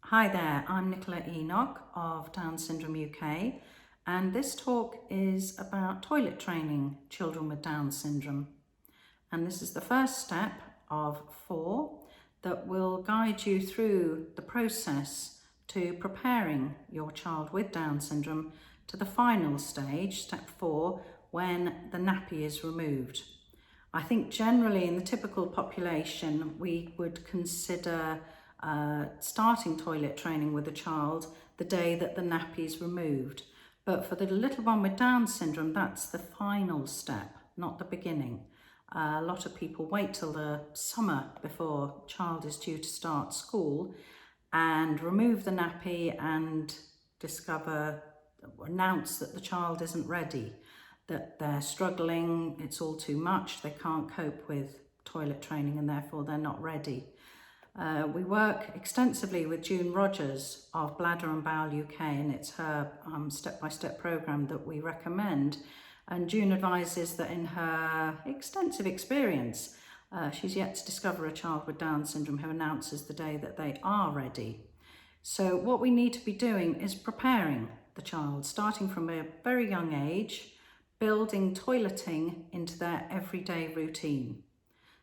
Hi there, I'm Nicola Enoch of Down Syndrome UK, and this talk is about toilet training children with Down syndrome. And this is the first step of 4 that will guide you through the process to preparing your child with Down syndrome to the final stage, step 4, when the nappy is removed. I think generally in the typical population we would consider starting toilet training with a child the day that the nappy is removed. But for the little one with Down syndrome, that's the final step, not the beginning. A lot of people wait till the summer before child is due to start school and remove the nappy and announce that the child isn't ready, that they're struggling, it's all too much, they can't cope with toilet training and therefore they're not ready. We work extensively with June Rogers of Bladder and Bowel UK, and it's her step-by-step programme that we recommend. And June advises that in her extensive experience, she's yet to discover a child with Down syndrome who announces the day that they are ready. So what we need to be doing is preparing the child, starting from a very young age, building toileting into their everyday routine.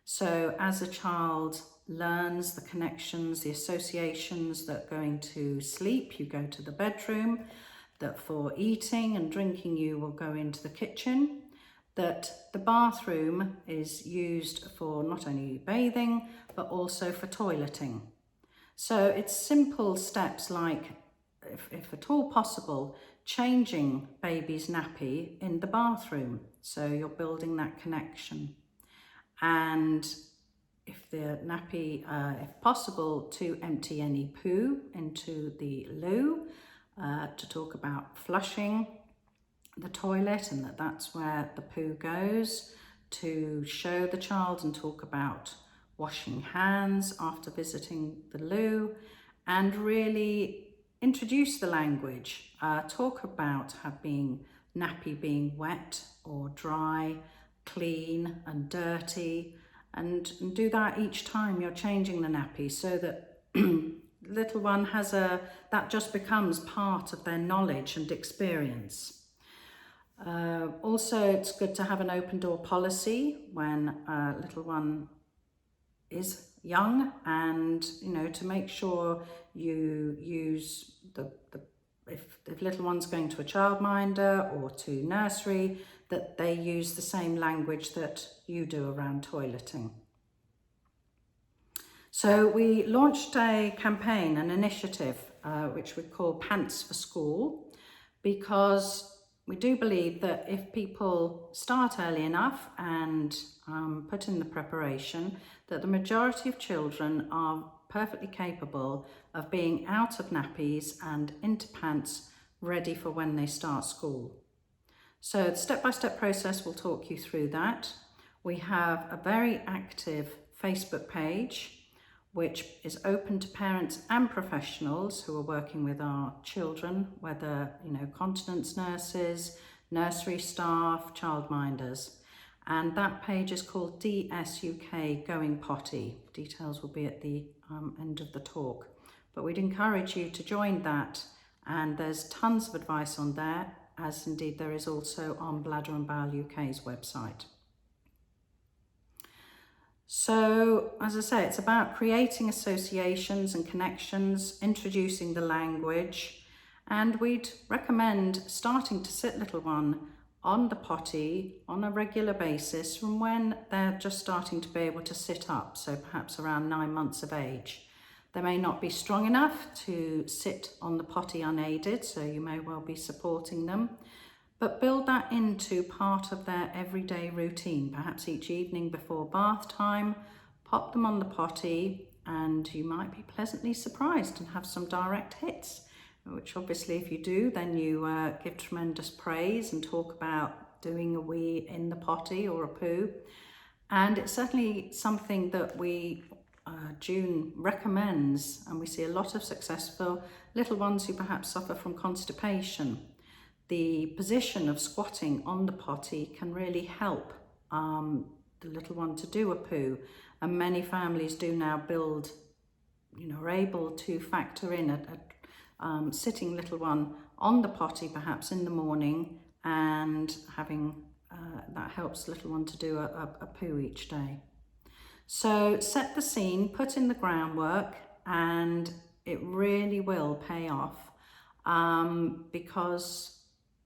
So as a child learns the connections, the associations that going to sleep, you go to the bedroom, that for eating and drinking you will go into the kitchen, that the bathroom is used for not only bathing but also for toileting. So it's simple steps like, if at all possible, changing baby's nappy in the bathroom. So you're building that connection. And if the nappy, if possible, to empty any poo into the loo, to talk about flushing the toilet and that's where the poo goes, to show the child and talk about washing hands after visiting the loo, and really introduce the language, talk about nappy being wet or dry, clean and dirty, and do that each time you're changing the nappy, so that little one that just becomes part of their knowledge and experience. Also, it's good to have an open door policy when a little one is young, and to make sure you use if little one's going to a childminder or to nursery, that they use the same language that you do around toileting. So we launched a campaign, an initiative, which we call Pants for School, because we do believe that if people start early enough and put in the preparation, that the majority of children are perfectly capable of being out of nappies and into pants, ready for when they start school. So the step-by-step process will talk you through that. We have a very active Facebook page, which is open to parents and professionals who are working with our children, whether, continence nurses, nursery staff, childminders. And that page is called DSUK Going Potty. Details will be at the end of the talk. But we'd encourage you to join that, and there's tons of advice on there, as indeed there is also on Bladder and Bowel UK's website. So, as I say, it's about creating associations and connections, introducing the language, and we'd recommend starting to sit little one on the potty on a regular basis from when they're just starting to be able to sit up, so perhaps around 9 months of age. They may not be strong enough to sit on the potty unaided, so you may well be supporting them, but build that into part of their everyday routine. Perhaps each evening before bath time, pop them on the potty, and you might be pleasantly surprised and have some direct hits, which obviously if you do, then you give tremendous praise and talk about doing a wee in the potty or a poo. And it's certainly something that June recommends, and we see a lot of success for little ones who perhaps suffer from constipation. The position of squatting on the potty can really help the little one to do a poo, and many families do now build are able to factor in a sitting little one on the potty perhaps in the morning, and having that helps little one to do a poo each day. So set the scene, put in the groundwork, and it really will pay off, because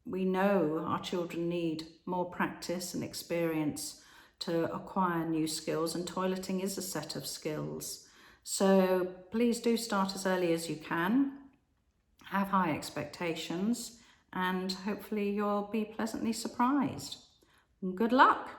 we know our children need more practice and experience to acquire new skills, and toileting is a set of skills. So please do start as early as you can, have high expectations, and hopefully you'll be pleasantly surprised. Good luck!